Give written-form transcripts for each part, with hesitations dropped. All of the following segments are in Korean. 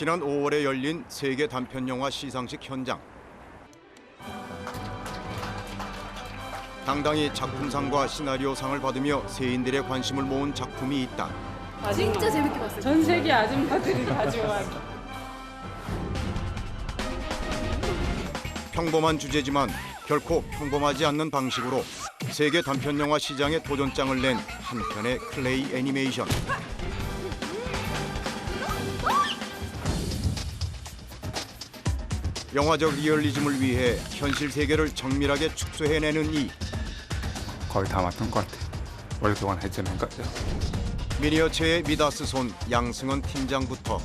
지난 5월에 열린 세계 단편영화 시상식 현장. 당당히 작품상과 시나리오상을 받으며 세인들의 관심을 모은 작품이 있다. 진짜 재밌게 봤어요. 전 세계 아줌마들이 다 좋아하는. 평범한 주제지만 결코 평범하지 않는 방식으로 세계 단편영화 시장에 도전장을 낸 한 편의 클레이 애니메이션. 영화적 리얼리즘을 위해 현실 세계를 정밀하게 축소해내는 이 거의 다 맡은 것 같아. 오랫동안 했지는 거죠. 미니어처의 미다스 손 양승원 팀장부터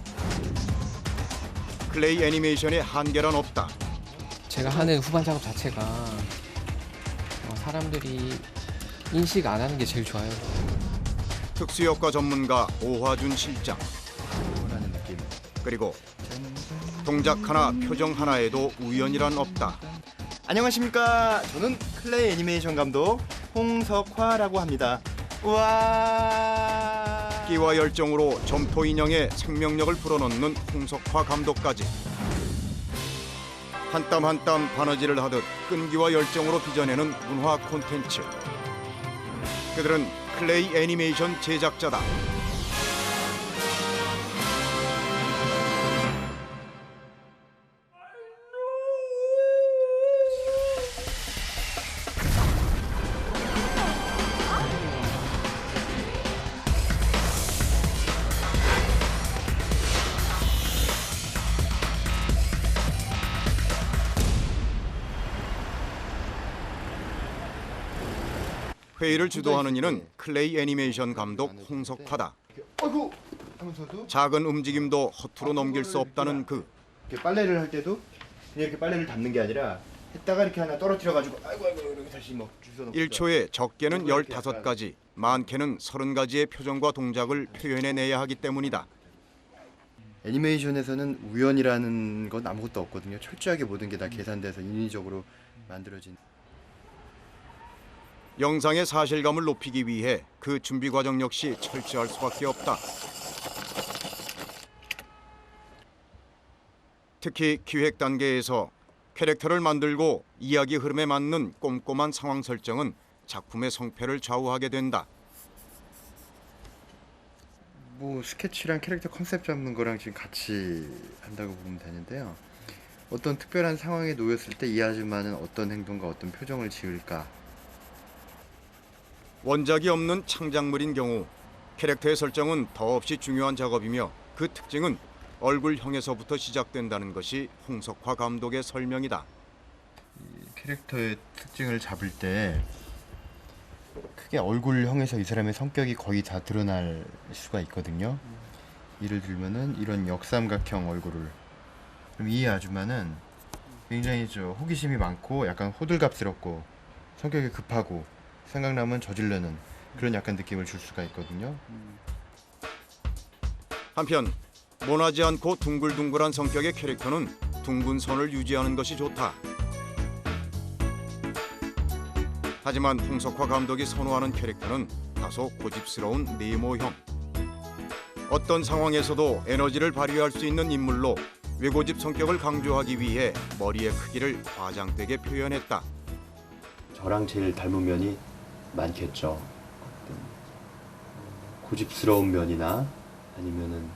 클레이 애니메이션의 한계란 없다. 제가 하는 후반 작업 자체가 사람들이 인식 안 하는 게 제일 좋아요. 특수효과 전문가 오화준 실장. 그리고 동작 하나, 표정 하나에도 우연이란 없다. 안녕하십니까. 저는 클레이 애니메이션 감독 홍석화라고 합니다. 우와. 끼와 열정으로 점토 인형의 생명력을 불어넣는 홍석화 감독까지. 한 땀 한 땀 바느질을 하듯 끈기와 열정으로 빚어내는 문화 콘텐츠. 그들은 클레이 애니메이션 제작자다. 회의를 주도하는 이는 클레이 애니메이션 감독 홍석화다. 아이고 하면서도 작은 움직임도 허투루 넘길 수 없다는 그. 이렇게 빨래를 할 때도 그냥 이렇게 빨래를 담는 게 아니라 했다가 이렇게 하나 떨어뜨려 가지고 아이고 이렇게 다시 막 주워 놓고 1초에 적게는 15가지, 많게는 30가지의 표정과 동작을 표현해내야 하기 때문이다. 애니메이션에서는 우연이라는 건 아무것도 없거든요. 철저하게 모든 게 다 계산돼서 인위적으로 만들어진. 영상의 사실감을 높이기 위해 그 준비 과정 역시 철저할 수밖에 없다. 특히 기획 단계에서 캐릭터를 만들고 이야기 흐름에 맞는 꼼꼼한 상황 설정은 작품의 성패를 좌우하게 된다. 뭐 스케치랑 캐릭터 컨셉 잡는 거랑 지금 같이 한다고 보면 되는데요. 어떤 특별한 상황에 놓였을 때 이 아줌마는 어떤 행동과 어떤 표정을 지을까. 원작이 없는 창작물인 경우 캐릭터의 설정은 더없이 중요한 작업이며 그 특징은 얼굴형에서부터 시작된다는 것이 홍석화 감독의 설명이다. 캐릭터의 특징을 잡을 때 크게 얼굴형에서 이 사람의 성격이 거의 다 드러날 수가 있거든요. 예를 들면은 이런 역삼각형 얼굴을. 그럼 이 아줌마는 굉장히 호기심이 많고 약간 호들갑스럽고 성격이 급하고 생각나면 저지르는 그런 약간 느낌을 줄 수가 있거든요. 한편 모나지 않고 둥글둥글한 성격의 캐릭터는 둥근 선을 유지하는 것이 좋다. 하지만 홍석화 감독이 선호하는 캐릭터는 다소 고집스러운 네모형. 어떤 상황에서도 에너지를 발휘할 수 있는 인물로 외고집 성격을 강조하기 위해 머리의 크기를 과장되게 표현했다. 저랑 제일 닮은 면이 많겠죠. 어떤 고집스러운 면이나 아니면은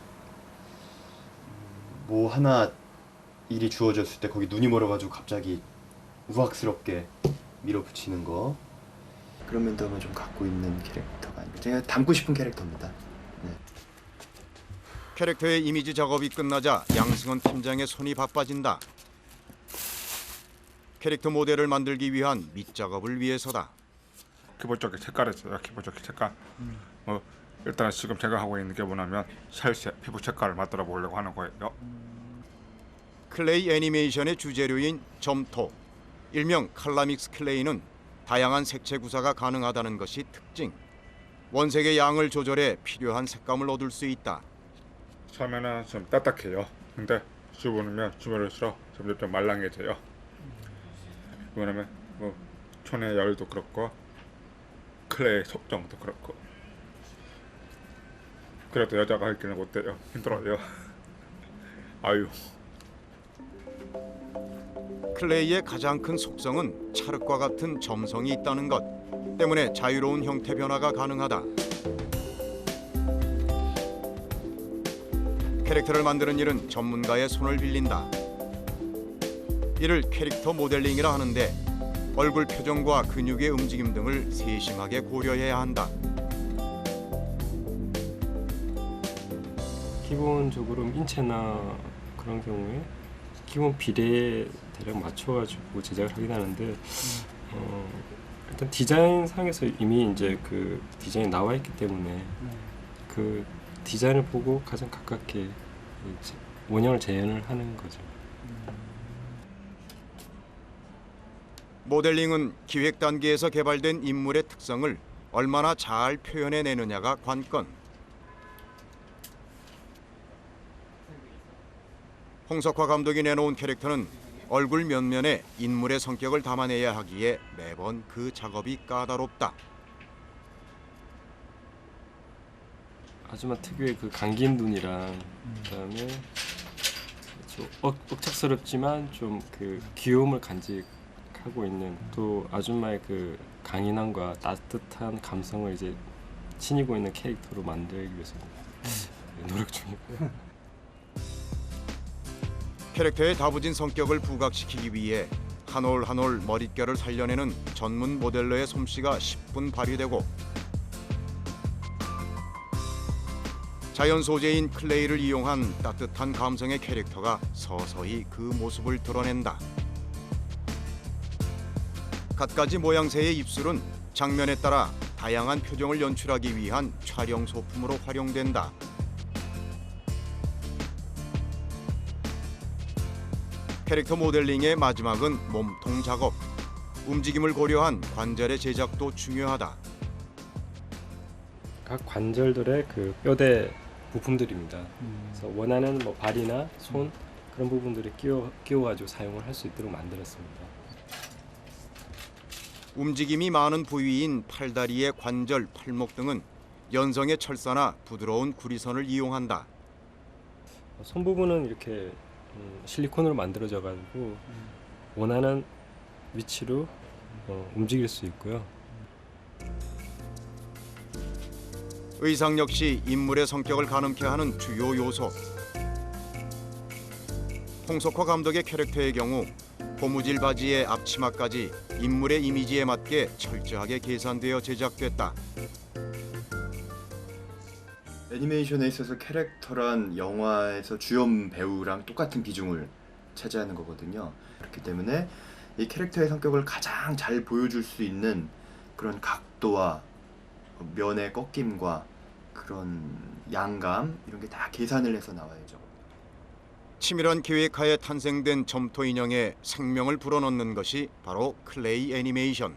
뭐 하나 일이 주어졌을 때 거기 눈이 멀어가지고 갑자기 우악스럽게 밀어붙이는 거, 그런 면도 아마 좀 갖고 있는 캐릭터가 아닌가. 제가 닮고 싶은 캐릭터입니다. 네. 캐릭터의 이미지 작업이 끝나자 양승원 팀장의 손이 바빠진다. 캐릭터 모델을 만들기 위한 밑작업을 위해서다. 기본적인 색깔이 있어요. 기본적인 색깔. 일단 지금 제가 하고 있는 게 뭐냐면 셀의 피부 색깔을 만들어 보려고 하는 거예요. 클레이 애니메이션의 주재료인 점토, 일명 칼라믹스 클레이는 다양한 색채 구사가 가능하다는 것이 특징. 원색의 양을 조절해 필요한 색감을 얻을 수 있다. 처음에는 좀 딱딱해요. 근데 주무르면 주무를수록 점점 좀 말랑해져요. 왜냐면 뭐 촌의 열도 그렇고 클레이 속정도 그렇고. 그래도 여자가 하기는 못돼요. 힘들어요. 아유, 클레이의 가장 큰 속성은 찰흙과 같은 점성이 있다는 것 때문에 자유로운 형태 변화가 가능하다. 캐릭터를 만드는 일은 전문가의 손을 빌린다. 이를 캐릭터 모델링이라 하는데 얼굴 표정과 근육의 움직임 등을 세심하게 고려해야 한다. 기본적으로 인체나 그런 경우에 기본 비례에 대략 맞춰가지고 제작을 하긴 하는데 일단 디자인상에서 이미 이제 그 디자인이 나와 있기 때문에 그 디자인을 보고 가장 가깝게 이제 원형을 재현을 하는 거죠. 모델링은 기획 단계에서 개발된 인물의 특성을 얼마나 잘 표현해내느냐가 관건. 홍석화 감독이 내놓은 캐릭터는 얼굴 면면에 인물의 성격을 담아내야 하기에 매번 그 작업이 까다롭다. 아줌마 특유의 그 감긴 눈이랑 그다음에 좀 억척스럽지만 좀 그 귀여움을 간직하고 있는 또 아줌마의 그 강인함과 따뜻한 감성을 이제 지니고 있는 캐릭터로 만들기 위해서 노력 중이고요. 캐릭터의 다부진 성격을 부각시키기 위해 한 올 한 올 머릿결을 살려내는 전문 모델러의 솜씨가 10분 발휘되고 자연 소재인 클레이를 이용한 따뜻한 감성의 캐릭터가 서서히 그 모습을 드러낸다. 갖가지 모양새의 입술은 장면에 따라 다양한 표정을 연출하기 위한 촬영 소품으로 활용된다. 캐릭터 모델링의 마지막은 몸통 작업. 움직임을 고려한 관절의 제작도 중요하다. 각 관절들의 그 뼈대 부품들입니다. 그래서 원하는 뭐 발이나 손 그런 부분들을 끼워가지고 사용을 할 수 있도록 만들었습니다. 움직임이 많은 부위인 팔다리의 관절, 팔목 등은 연성의 철사나 부드러운 구리선을 이용한다. 손 부분은 이렇게 실리콘으로 만들어져 가지고 원하는 위치로 움직일 수 있고요. 의상 역시 인물의 성격을 가늠케 하는 주요 요소. 홍석화 감독의 캐릭터의 경우 고무질 바지의 앞치마까지 인물의 이미지에 맞게 철저하게 계산되어 제작됐다. 애니메이션에 있어서 캐릭터란 영화에서 주연 배우랑 똑같은 비중을 차지하는 거거든요. 그렇기 때문에 이 캐릭터의 성격을 가장 잘 보여줄 수 있는 그런 각도와 면의 꺾임과 그런 양감 이런 게 다 계산을 해서 나와야죠. 치밀한 계획하에 탄생된 점토 인형에 생명을 불어넣는 것이 바로 클레이 애니메이션.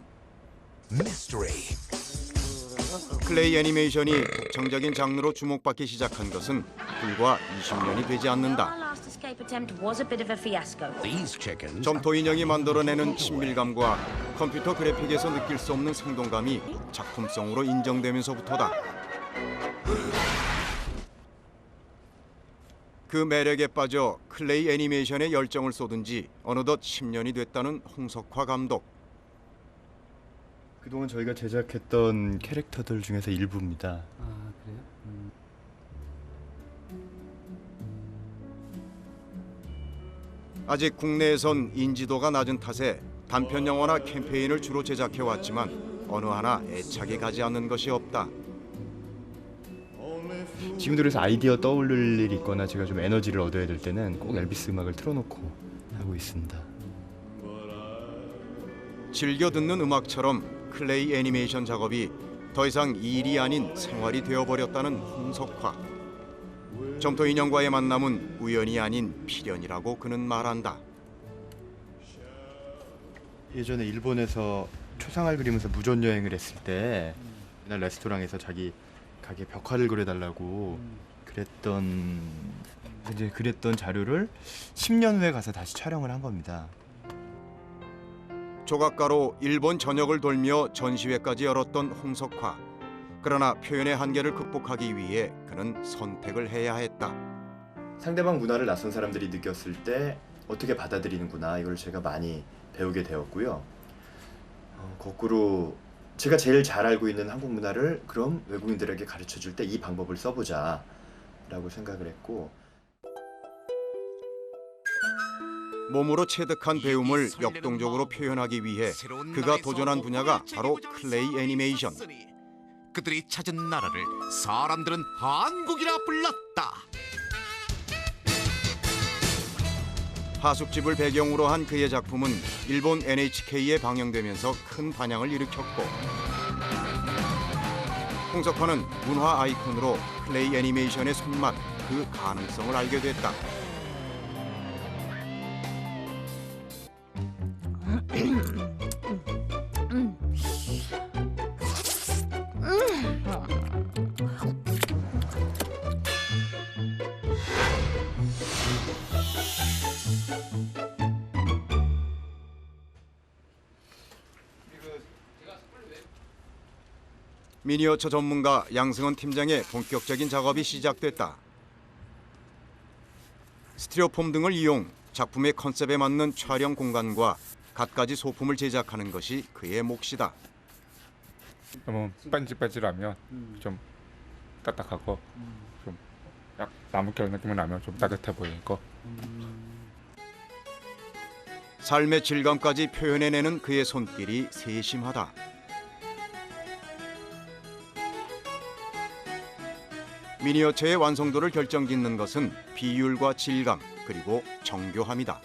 클레이 애니메이션이 독창적인 장르로 주목받기 시작한 것은 불과 20년이 되지 않는다. 점토 인형이 만들어내는 친밀감과 컴퓨터 그래픽에서 느낄 수 없는 생동감이 작품성으로 인정되면서부터다. 그 매력에 빠져 클레이 애니메이션에 열정을 쏟은 지 어느덧 10년이 됐다는 홍석화 감독. 그동안 저희가 제작했던 캐릭터들 중에서 일부입니다. 아 그래요? 아직 국내에선 인지도가 낮은 탓에 단편 영화나 캠페인을 주로 제작해왔지만 어느 하나 애착이 가지 않는 것이 없다. 지금 들어서 아이디어 떠올릴 일이 있거나 제가 좀 에너지를 얻어야 될 때는 꼭 엘비스 음악을 틀어놓고 하고 있습니다. 즐겨 듣는 음악처럼 클레이 애니메이션 작업이 더 이상 일이 아닌 생활이 되어버렸다는 홍석화. 점토 인형과의 만남은 우연이 아닌 필연이라고 그는 말한다. 예전에 일본에서 초상화를 그리면서 무전 여행을 했을 때 그날 레스토랑에서 자기 가게 벽화를 그려달라고 그랬던 자료를 10년 후에 가서 다시 촬영을 한 겁니다. 조각가로 일본 전역을 돌며 전시회까지 열었던 홍석화. 그러나 표현의 한계를 극복하기 위해 그는 선택을 해야 했다. 상대방 문화를 낯선 사람들이 느꼈을 때 어떻게 받아들이는구나 이걸 제가 많이 배우게 되었고요. 거꾸로 제가 제일 잘 알고 있는 한국 문화를 그럼 외국인들에게 가르쳐 줄 때 이 방법을 써보자 라고 생각을 했고, 몸으로 체득한 배움을 역동적으로 표현하기 위해 그가 도전한 분야가 바로 클레이 애니메이션. 그들이 찾은 나라를 사람들은 한국이라 불렀다. 하숙집을 배경으로 한 그의 작품은 일본 NHK에 방영되면서 큰 반향을 일으켰고, 홍석화는 문화 아이콘으로 클레이 애니메이션의 손맛, 그 가능성을 알게 됐다. 미니어처 전문가 양승헌 팀장의 본격적인 작업이 시작됐다. 스티로폼 등을 이용 작품의 컨셉에 맞는 촬영 공간과 갖가지 소품을 제작하는 것이 그의 몫이다. 너무 반질반질하면 좀 딱딱하고 좀 약 나무결 느낌이 나면 좀 따뜻해 보이고. 삶의 질감까지 표현해내는 그의 손길이 세심하다. 미니어처의 완성도를 결정짓는 것은 비율과 질감, 그리고 정교함이다.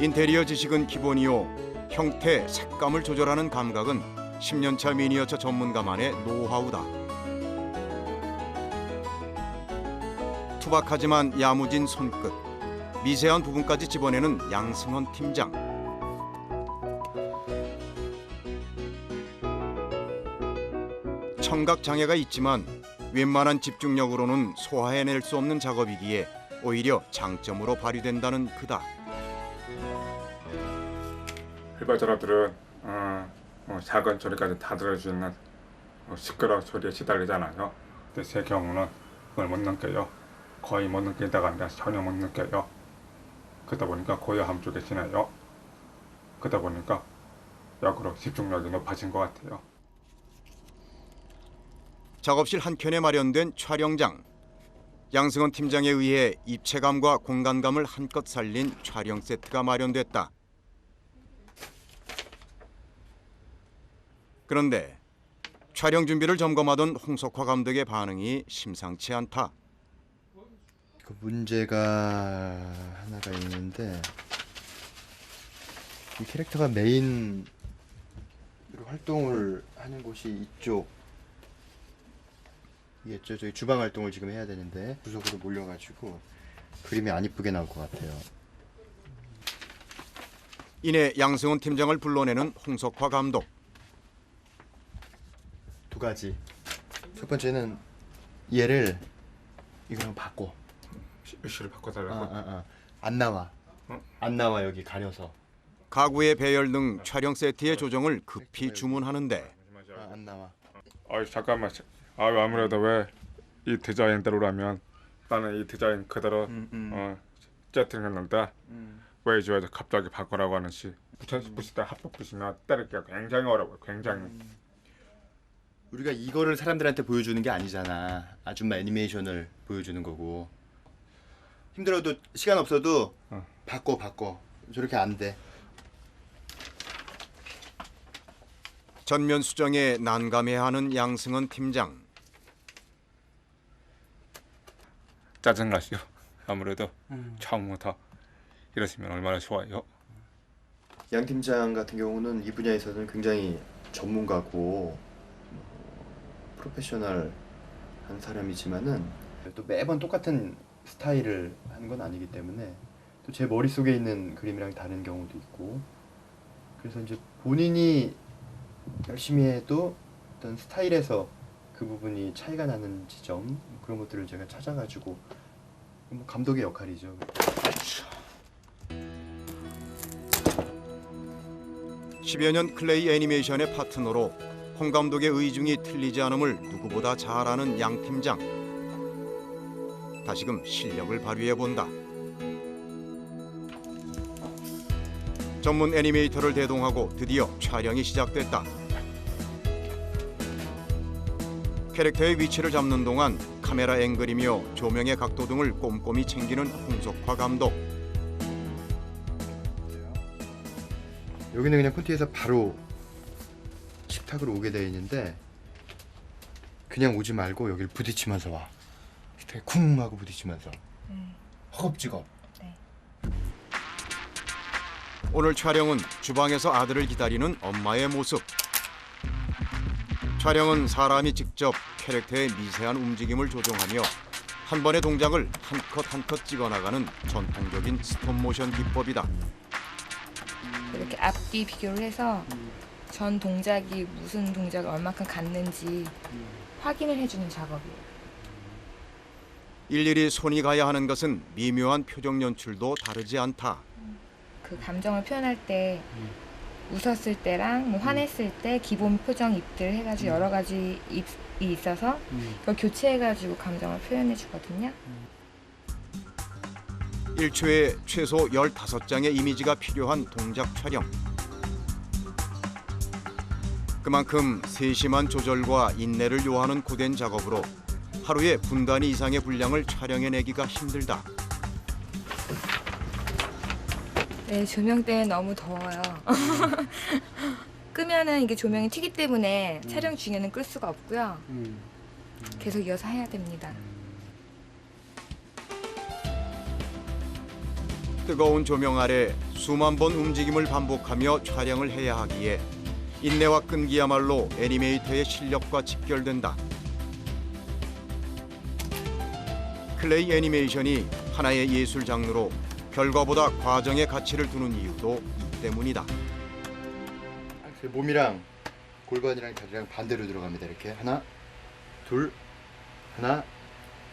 인테리어 지식은 기본이요, 형태, 색감을 조절하는 감각은 10년차 미니어처 전문가만의 노하우다. 투박하지만 야무진 손끝, 미세한 부분까지 집어내는 양승헌 팀장. 청각 장애가 있지만 웬만한 집중력으로는 소화해낼 수 없는 작업이기에 오히려 장점으로 발휘된다는 그다. 일반 사람들은 작은 소리까지 다 들을 수 있는 시끄러운 소리에 시달리잖아요. 근데 제 경우는 그걸 못 느껴요. 거의 못 느낀다가 아니라 전혀 못 느껴요. 그러다 보니까 고요함 쪽에 지나요. 그러다 보니까 역으로 집중력이 높아진 것 같아요. 작업실 한켠에 마련된 촬영장. 양승헌 팀장에 의해 입체감과 공간감을 한껏 살린 촬영 세트가 마련됐다. 그런데 촬영 준비를 점검하던 홍석화 감독의 반응이 심상치 않다. 그 문제가 하나가 있는데, 이 캐릭터가 메인으로 활동을 하는 곳이 이쪽 이겠죠. 저희 주방 활동을 지금 해야 되는데 구석으로 몰려가지고 그림이 안 이쁘게 나올 것 같아요. 이내 양승헌 팀장을 불러내는 홍석화 감독. 두 가지. 첫 번째는 얘를 이거랑 바꿔. 위치를 바꿔달라고. 안 나와. 어? 안 나와, 여기 가려서. 가구의 배열 등 촬영 세트의 조정을 급히 주문하는데 안 나와. 잠깐만. 아무래도 왜 이 디자인대로라면 나는 이 디자인 그대로 세팅했는데 왜 이제 갑자기 바꾸라고 하는지. 붙일 때 합법 붙이면 때리기가 굉장히 어려워요. 굉장히. 우리가 이거를 사람들한테 보여주는 게 아니잖아. 아줌마 애니메이션을 보여주는 거고. 힘들어도 시간 없어도 바꿔. 저렇게 안 돼. 전면 수정에 난감해하는 양승헌 팀장. 짜증나시오. 아무래도 처음부터 이러시면 얼마나 좋아요. 양 팀장 같은 경우는 이 분야에서는 굉장히 전문가고 프로페셔널한 사람이지만은 또 매번 똑같은 스타일을 하는 건 아니기 때문에 또 제 머릿속에 있는 그림이랑 다른 경우도 있고, 그래서 이제 본인이 열심히 해도 어떤 스타일에서 그 부분이 차이가 나는 지점, 그런 것들을 제가 찾아가지고, 뭐 감독의 역할이죠. 10여 년 클레이 애니메이션의 파트너로 홍 감독의 의중이 틀리지 않음을 누구보다 잘 아는 양 팀장. 다시금 실력을 발휘해 본다. 전문 애니메이터를 대동하고 드디어 촬영이 시작됐다. 캐릭터의 위치를 잡는 동안 카메라 앵글이며 조명의 각도 등을 꼼꼼히 챙기는 홍석화 감독. 여기는 그냥 콘티에서 바로 식탁으로 오게 되어 있는데 그냥 오지 말고 여기를 부딪히면서 와. 식탁에 쿵 하고 부딪히면서 허겁지겁. 오늘 촬영은 주방에서 아들을 기다리는 엄마의 모습. 촬영은 사람이 직접 캐릭터의 미세한 움직임을 조종하며 한 번의 동작을 한 컷 한 컷 찍어나가는 전통적인 스톱모션 기법이다. 이렇게 앞뒤 비교를 해서 전 동작이 무슨 동작을 얼마큼 갔는지 확인을 해주는 작업이에요. 일일이 손이 가야 하는 것은 미묘한 표정 연출도 다르지 않다. 그 감정을 표현할 때 웃었을 때랑 뭐 화냈을 때 기본 표정 입들 해가지고 여러 가지 입이 있어서 그걸 교체해가지고 감정을 표현해 주거든요. 1초에 최소 15장의 이미지가 필요한 동작 촬영. 그만큼 세심한 조절과 인내를 요하는 고된 작업으로 하루에 분단위 이상의 분량을 촬영해내기가 힘들다. 네, 조명 때문에 너무 더워요. 끄면은 이게 조명이 튀기 때문에 촬영 중에는 끌 수가 없고요. 계속 이어서 해야 됩니다. 뜨거운 조명 아래 수만 번 움직임을 반복하며 촬영을 해야 하기에 인내와 끈기야말로 애니메이터의 실력과 직결된다. 클레이 애니메이션이 하나의 예술 장르로 결과보다 과정의 가치를 두는 이유도 이 때문이다. 몸이랑 골반이랑 다리랑 반대로 들어갑니다. 이렇게 하나, 둘, 하나,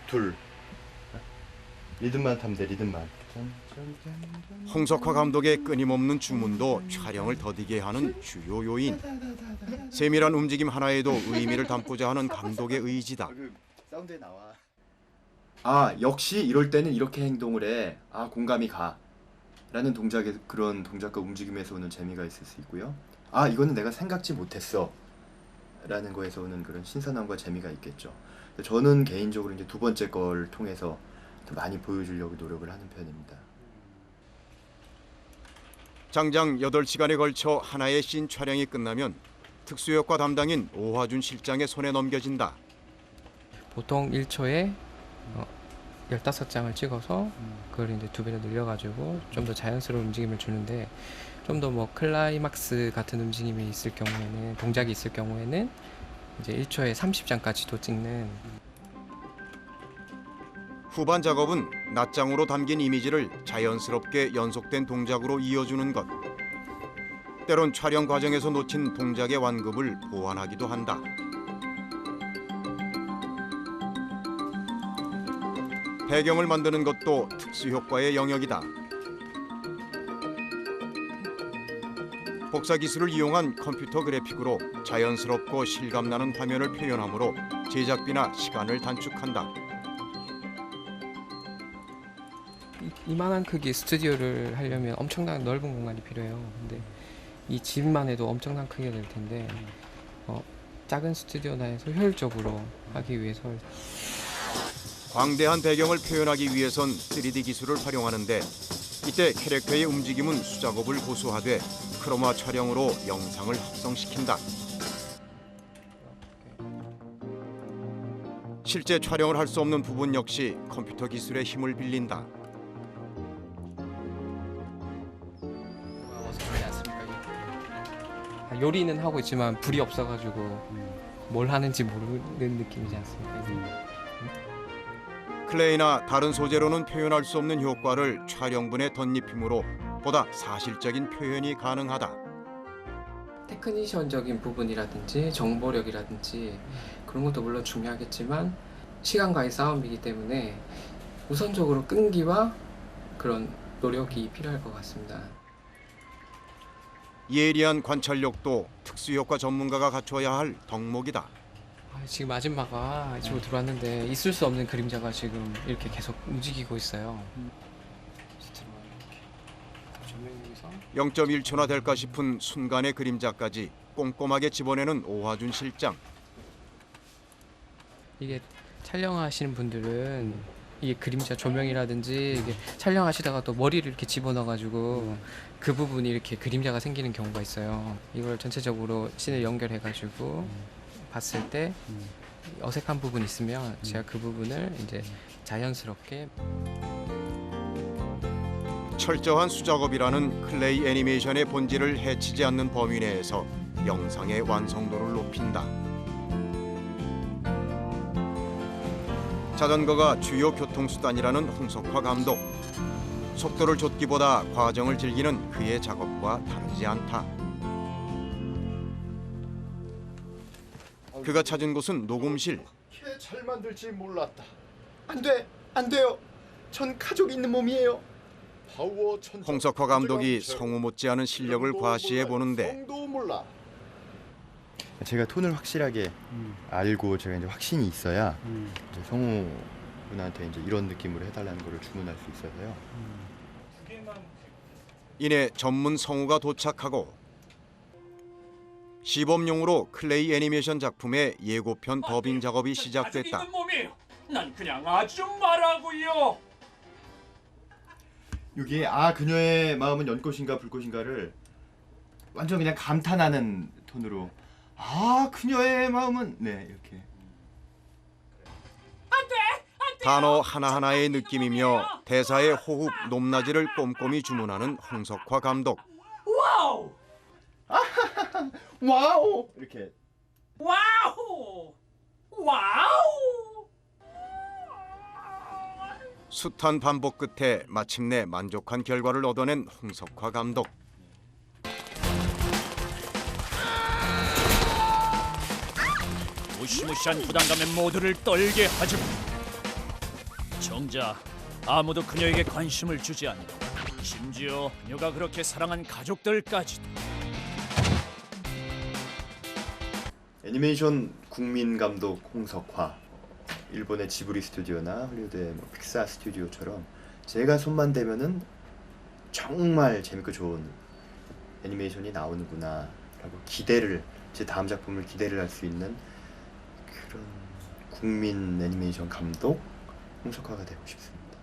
둘. 리듬만 타면 돼. 리듬만. 홍석화 감독의 끊임없는 주문도 촬영을 더디게 하는 주요 요인. 세밀한 움직임 하나에도 의미를 담고자 하는 감독의 의지다. 사운드에 나와. 아, 역시 이럴 때는 이렇게 행동을 해. 아, 공감이 가. 라는 동작에 그런 동작과 움직임에서 오는 재미가 있을 수 있고요. 아, 이거는 내가 생각지 못했어. 라는 거에서 오는 그런 신선함과 재미가 있겠죠. 저는 개인적으로 이제 두 번째 걸 통해서 더 많이 보여주려고 노력을 하는 편입니다. 장장 8시간에 걸쳐 하나의 씬 촬영이 끝나면 특수효과 담당인 오화준 실장의 손에 넘겨진다. 보통 1초에 15장을 찍어서 그걸 이제 2배로 늘려가지고 좀 더 자연스러운 움직임을 주는데 좀 더 뭐 클라이막스 같은 움직임이 있을 경우에는 동작이 있을 경우에는 이제 1초에 30장까지도 찍는. 후반 작업은 낮장으로 담긴 이미지를 자연스럽게 연속된 동작으로 이어주는 것. 때론 촬영 과정에서 놓친 동작의 완급을 보완하기도 한다. 배경을 만드는 것도 특수효과의 영역이다. 복사 기술을 이용한 컴퓨터 그래픽으로 자연스럽고 실감나는 화면을 표현하므로 제작비나 시간을 단축한다. 이만한 크기의 스튜디오를 하려면 엄청난 넓은 공간이 필요해요. 근데 이 집만 해도 엄청난 크기가 될 텐데 작은 스튜디오 내에서 효율적으로 하기 위해서 광대한 배경을 표현하기 위해선 3D 기술을 활용하는데 이때 캐릭터의 움직임은 수작업을 고수하되 크로마 촬영으로 영상을 합성시킨다. 실제 촬영을 할 수 없는 부분 역시 컴퓨터 기술의 힘을 빌린다. 요리는 하고 있지만 불이 없어가지고 뭘 하는지 모르는 느낌이지 않습니까? 클레이나 다른 소재로는 표현할 수 없는 효과를 촬영분에 덧입힘으로 보다 사실적인 표현이 가능하다. 테크니션적인 부분이라든지 정보력이라든지 그런 것도 물론 중요하겠지만 시간과의 싸움이기 때문에 우선적으로 끈기와 그런 노력이 필요할 것 같습니다. 예리한 관찰력도 특수효과 전문가가 갖춰야 할 덕목이다. 지금 아줌마가 이쪽으로 들어왔는데 있을 수 없는 그림자가 지금 이렇게 계속 움직이고 있어요. 0.1초나 될까 싶은 순간의 그림자까지 꼼꼼하게 집어내는 오화준 실장. 이게 촬영하시는 분들은 이게 그림자 조명이라든지 이게 촬영하시다가 또 머리를 이렇게 집어넣어가지고 그 부분이 이렇게 그림자가 생기는 경우가 있어요. 이걸 전체적으로 씬을 연결해가지고 봤을 때 어색한 부분이 있으면 제가 그 부분을 이제 자연스럽게 철저한 수작업이라는 클레이 애니메이션의 본질을 해치지 않는 범위 내에서 영상의 완성도를 높인다. 자전거가 주요 교통수단이라는 홍석화 감독. 속도를 좇기보다 과정을 즐기는 그의 작업과 다르지 않다. 그가 찾은 곳은 녹음실. 이렇게 잘 만들지 몰랐다. 안 돼요. 전 가족이 있는 몸이에요. 홍석화 감독이 성우 못지않은 실력을 과시해 보는데 제가 톤을 확실하게 알고 제가 이제 확신이 있어야 이제 성우분한테 이제 이런 느낌으로 해달라는 거를 주문할 수 있어서요. 이내 전문 성우가 도착하고 시범용으로 클레이 애니메이션 작품의 예고편 더빙 작업이 시작됐다. 난 그냥 아주 좀 말하고요. 여기에 그녀의 마음은 연꽃인가 불꽃인가를 완전 그냥 감탄하는 톤으로 그녀의 마음은 이렇게 단어 하나하나의 느낌이며 대사의 호흡, 높낮이를 꼼꼼히 주문하는 홍석화 감독. 와우! 와우! 이렇게 와우! 와우! 숱한 반복 끝에 마침내 만족한 결과를 얻어낸 홍석화 감독. 무시무시한 부담감에 모두를 떨게 하지만 정작 아무도 그녀에게 관심을 주지 않고 심지어 그녀가 그렇게 사랑한 가족들까지도. 애니메이션 국민 감독 홍석화. 일본의 지브리 스튜디오나 헐리우드의 픽사 스튜디오처럼 제가 손만 대면은 정말 재밌고 좋은 애니메이션이 나오는구나 라고 제 다음 작품을 기대를 할 수 있는 그런 국민 애니메이션 감독 홍석화가 되고 싶습니다.